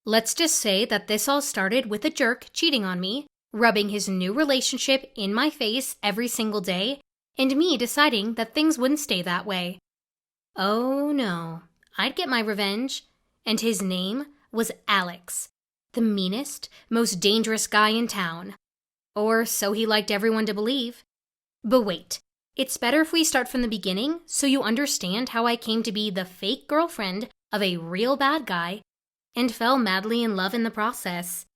Let's just say that this all started with a jerk cheating on me, rubbing his new relationship in my face every single day, and me deciding that things wouldn't stay that way. Oh no, I'd get my revenge, and his name was Alex, the meanest, most dangerous guy in town. Or so he liked everyone to believe. But wait, it's better if we start from the beginning so you understand how I came to be the fake girlfriend of a real bad guy and fell madly in love in the process.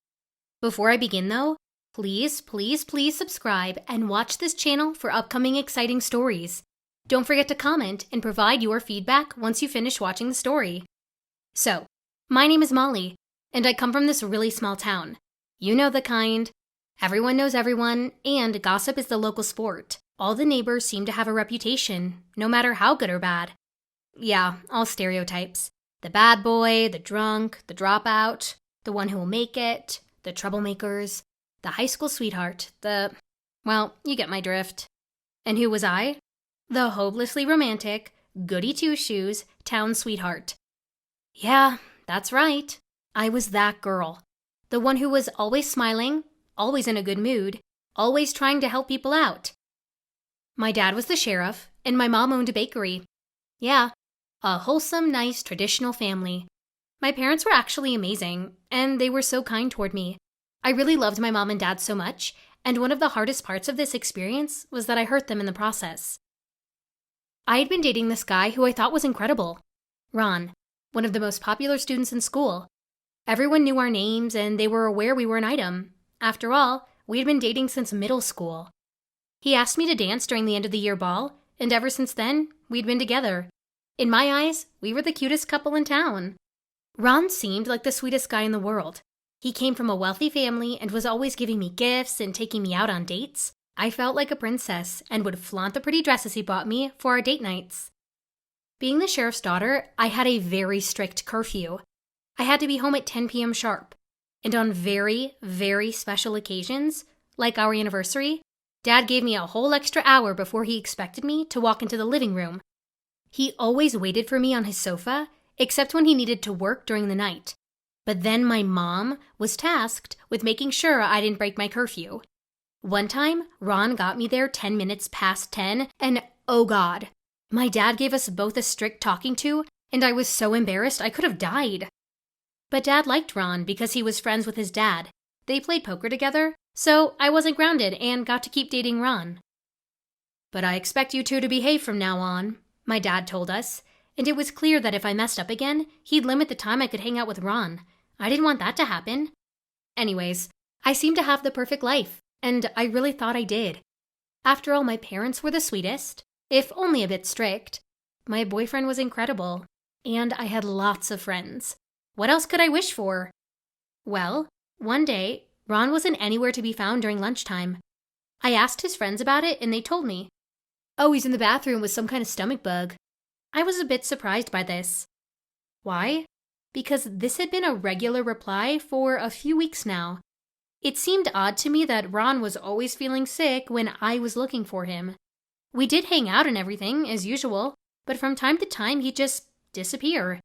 Before I begin though, please subscribe and watch this channel for upcoming exciting stories. Don't forget to comment and provide your feedback once you finish watching the story. So, my name is Molly, and I come from this really small town. You know the kind. Everyone knows everyone, and gossip is the local sport. All the neighbors seem to have a reputation, no matter how good or bad. Yeah, all stereotypes. The bad boy, the drunk, the dropout, the one who will make it, the troublemakers, the high school sweetheart, well, you get my drift. And who was I? The hopelessly romantic, goody two-shoes town sweetheart. Yeah, that's right. I was that girl. The one who was always smiling, always in a good mood, always trying to help people out. My dad was the sheriff, and my mom owned a bakery. Yeah, a wholesome, nice, traditional family. My parents were actually amazing, and they were so kind toward me. I really loved my mom and dad so much, and one of the hardest parts of this experience was that I hurt them in the process. I had been dating this guy who I thought was incredible. Ron, one of the most popular students in school. Everyone knew our names, and they were aware we were an item. After all, we had been dating since middle school. He asked me to dance during the end of the year ball, and ever since then, we'd been together. In my eyes, we were the cutest couple in town. Ron seemed like the sweetest guy in the world. He came from a wealthy family and was always giving me gifts and taking me out on dates. I felt like a princess and would flaunt the pretty dresses he bought me for our date nights. Being the sheriff's daughter, I had a very strict curfew. I had to be home at 10 p.m. sharp. And on very, very special occasions, like our anniversary, Dad gave me a whole extra hour before he expected me to walk into the living room. He always waited for me on his sofa, except when he needed to work during the night. But then my mom was tasked with making sure I didn't break my curfew. One time, Ron got me there 10 minutes past 10, and oh God, my dad gave us both a strict talking to, and I was so embarrassed I could have died. But Dad liked Ron because he was friends with his dad. They played poker together, so I wasn't grounded and got to keep dating Ron. But I expect you two to behave from now on, my dad told us, and it was clear that if I messed up again, he'd limit the time I could hang out with Ron. I didn't want that to happen. Anyways, I seemed to have the perfect life, and I really thought I did. After all, my parents were the sweetest, if only a bit strict. My boyfriend was incredible, and I had lots of friends. What else could I wish for? Well, one day, Ron wasn't anywhere to be found during lunchtime. I asked his friends about it, and they told me. Oh, he's in the bathroom with some kind of stomach bug. I was a bit surprised by this. Why? Because this had been a regular reply for a few weeks now. It seemed odd to me that Ron was always feeling sick when I was looking for him. We did hang out and everything, as usual, but from time to time he'd just disappear.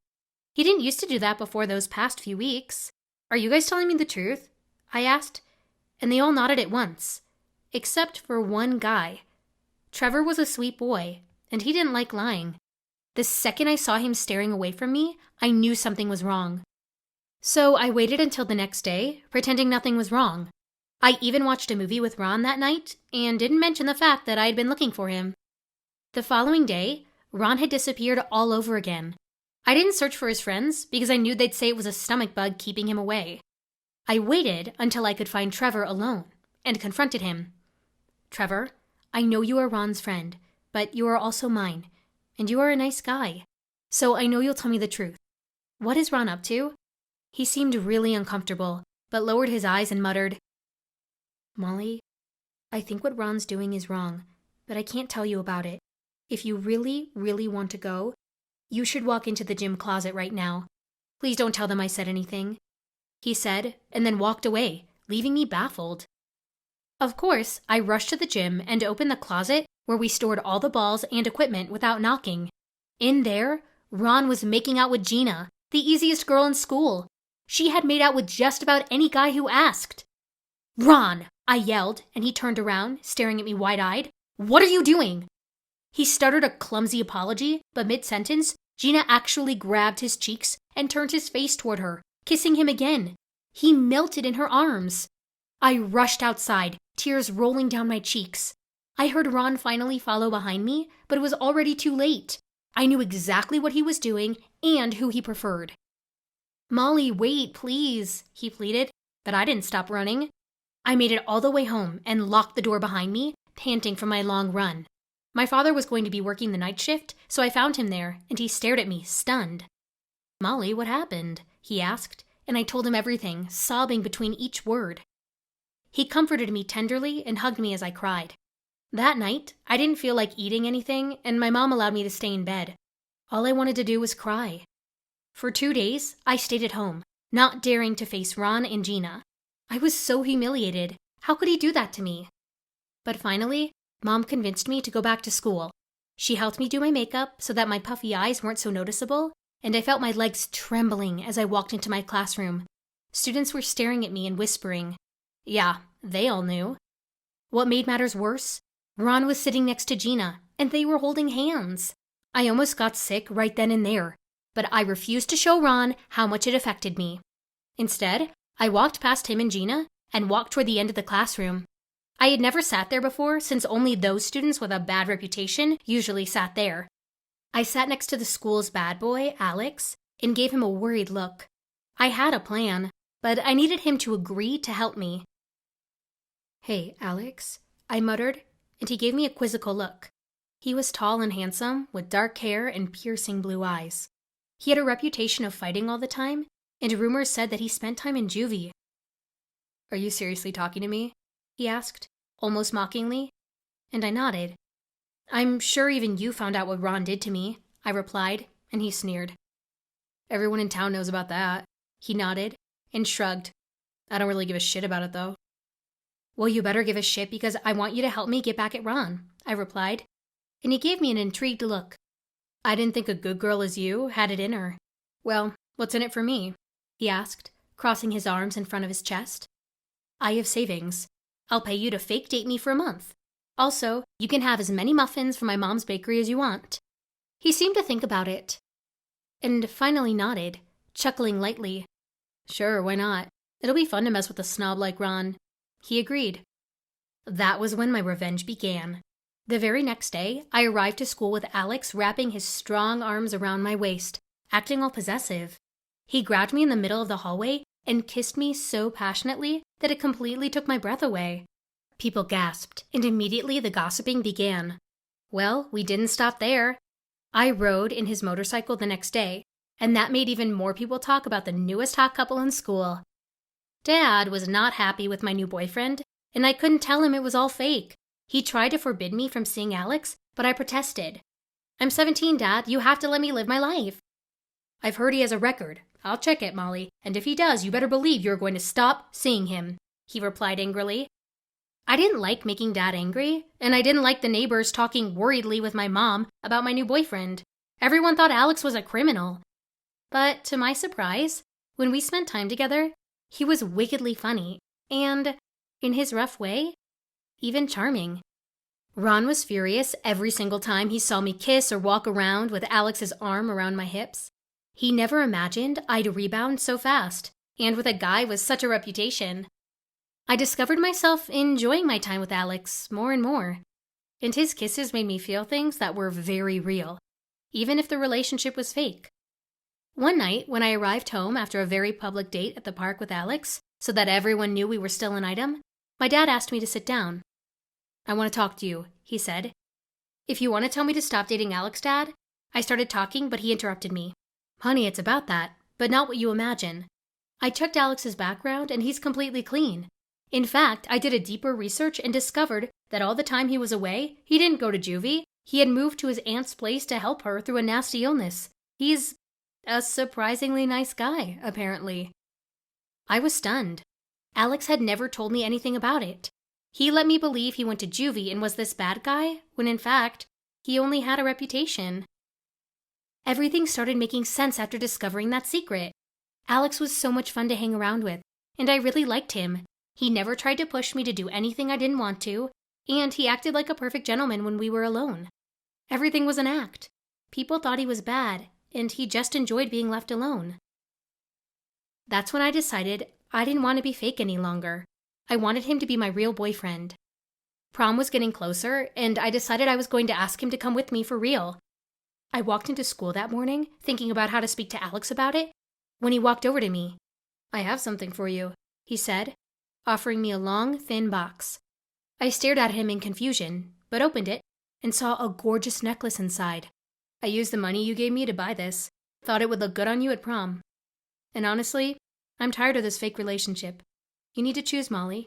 He didn't used to do that before those past few weeks. Are you guys telling me the truth? I asked, and they all nodded at once, except for one guy. Trevor was a sweet boy, and he didn't like lying. The second I saw him staring away from me, I knew something was wrong. So I waited until the next day, pretending nothing was wrong. I even watched a movie with Ron that night, and didn't mention the fact that I had been looking for him. The following day, Ron had disappeared all over again. I didn't search for his friends because I knew they'd say it was a stomach bug keeping him away. I waited until I could find Trevor alone, and confronted him. Trevor, I know you are Ron's friend, but you are also mine, and you are a nice guy, so I know you'll tell me the truth. What is Ron up to? He seemed really uncomfortable, but lowered his eyes and muttered, Molly, I think what Ron's doing is wrong, but I can't tell you about it. If you really, really want to go, you should walk into the gym closet right now. Please don't tell them I said anything, he said, and then walked away, leaving me baffled. Of course, I rushed to the gym and opened the closet where we stored all the balls and equipment without knocking. In there, Ron was making out with Gina, the easiest girl in school. She had made out with just about any guy who asked. "Ron!" I yelled, and he turned around, staring at me wide-eyed. "What are you doing?" He stuttered a clumsy apology, but mid-sentence, Gina actually grabbed his cheeks and turned his face toward her, kissing him again. He melted in her arms. I rushed outside, tears rolling down my cheeks. I heard Ron finally follow behind me, but it was already too late. I knew exactly what he was doing and who he preferred. "Molly, wait, please," he pleaded, but I didn't stop running. I made it all the way home and locked the door behind me, panting from my long run. My father was going to be working the night shift, so I found him there, and he stared at me, stunned. "Molly, what happened?" he asked, and I told him everything, sobbing between each word. He comforted me tenderly and hugged me as I cried. That night, I didn't feel like eating anything, and my mom allowed me to stay in bed. All I wanted to do was cry. For 2 days, I stayed at home, not daring to face Ron and Gina. I was so humiliated. How could he do that to me? But finally, Mom convinced me to go back to school. She helped me do my makeup so that my puffy eyes weren't so noticeable, and I felt my legs trembling as I walked into my classroom. Students were staring at me and whispering. Yeah, they all knew. What made matters worse? Ron was sitting next to Gina, and they were holding hands. I almost got sick right then and there, but I refused to show Ron how much it affected me. Instead, I walked past him and Gina and walked toward the end of the classroom. I had never sat there before since only those students with a bad reputation usually sat there. I sat next to the school's bad boy, Alex, and gave him a worried look. I had a plan, but I needed him to agree to help me. "Hey, Alex," I muttered, and he gave me a quizzical look. He was tall and handsome, with dark hair and piercing blue eyes. He had a reputation of fighting all the time, and rumors said that he spent time in juvie. "Are you seriously talking to me?" he asked, almost mockingly, and I nodded. "I'm sure even you found out what Ron did to me," I replied, and he sneered. "Everyone in town knows about that." He nodded and shrugged. "I don't really give a shit about it, though." "Well, you better give a shit because I want you to help me get back at Ron," I replied, and he gave me an intrigued look. "I didn't think a good girl as you had it in her." "Well, what's in it for me?" he asked, crossing his arms in front of his chest. "I have savings. I'll pay you to fake date me for a month. Also, you can have as many muffins from my mom's bakery as you want." He seemed to think about it, and finally nodded, chuckling lightly. "Sure, why not? It'll be fun to mess with a snob like Ron." He agreed. That was when my revenge began. The very next day, I arrived to school with Alex wrapping his strong arms around my waist, acting all possessive. He grabbed me in the middle of the hallway and kissed me so passionately that it completely took my breath away. People gasped, and immediately the gossiping began. Well, we didn't stop there. I rode in his motorcycle the next day, and that made even more people talk about the newest hot couple in school. Dad was not happy with my new boyfriend, and I couldn't tell him it was all fake. He tried to forbid me from seeing Alex, but I protested. "I'm 17, Dad. You have to let me live my life." "I've heard he has a record. I'll check it, Molly, and if he does, you better believe you're going to stop seeing him," he replied angrily. I didn't like making Dad angry, and I didn't like the neighbors talking worriedly with my mom about my new boyfriend. Everyone thought Alex was a criminal. But to my surprise, when we spent time together, he was wickedly funny, and, in his rough way, even charming. Ron was furious every single time he saw me kiss or walk around with Alex's arm around my hips. He never imagined I'd rebound so fast, and with a guy with such a reputation. I discovered myself enjoying my time with Alex more and more, and his kisses made me feel things that were very real, even if the relationship was fake. One night, when I arrived home after a very public date at the park with Alex, so that everyone knew we were still an item, my dad asked me to sit down. "I want to talk to you," he said. "If you want to tell me to stop dating Alex, Dad?" I started talking, but he interrupted me. "Honey, it's about that, but not what you imagine. I checked Alex's background, and he's completely clean. In fact, I did a deeper research and discovered that all the time he was away, he didn't go to juvie. He had moved to his aunt's place to help her through a nasty illness. He's a surprisingly nice guy, apparently." I was stunned. Alex had never told me anything about it. He let me believe he went to juvie and was this bad guy, when in fact, he only had a reputation. Everything started making sense after discovering that secret. Alex was so much fun to hang around with, and I really liked him. He never tried to push me to do anything I didn't want to, and he acted like a perfect gentleman when we were alone. Everything was an act. People thought he was bad, and he just enjoyed being left alone. That's when I decided I didn't want to be fake any longer. I wanted him to be my real boyfriend. Prom was getting closer, and I decided I was going to ask him to come with me for real. I walked into school that morning, thinking about how to speak to Alex about it, when he walked over to me. "I have something for you," he said, offering me a long, thin box. I stared at him in confusion, but opened it and saw a gorgeous necklace inside. "I used the money you gave me to buy this. Thought it would look good on you at prom. And honestly, I'm tired of this fake relationship. You need to choose, Molly.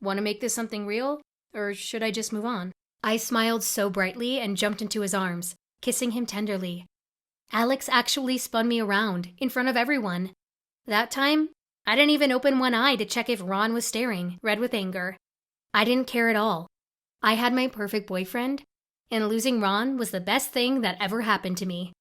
Want to make this something real, or should I just move on?" I smiled so brightly and jumped into his arms, kissing him tenderly. Alex actually spun me around, in front of everyone. That time, I didn't even open one eye to check if Ron was staring, red with anger. I didn't care at all. I had my perfect boyfriend, and losing Ron was the best thing that ever happened to me.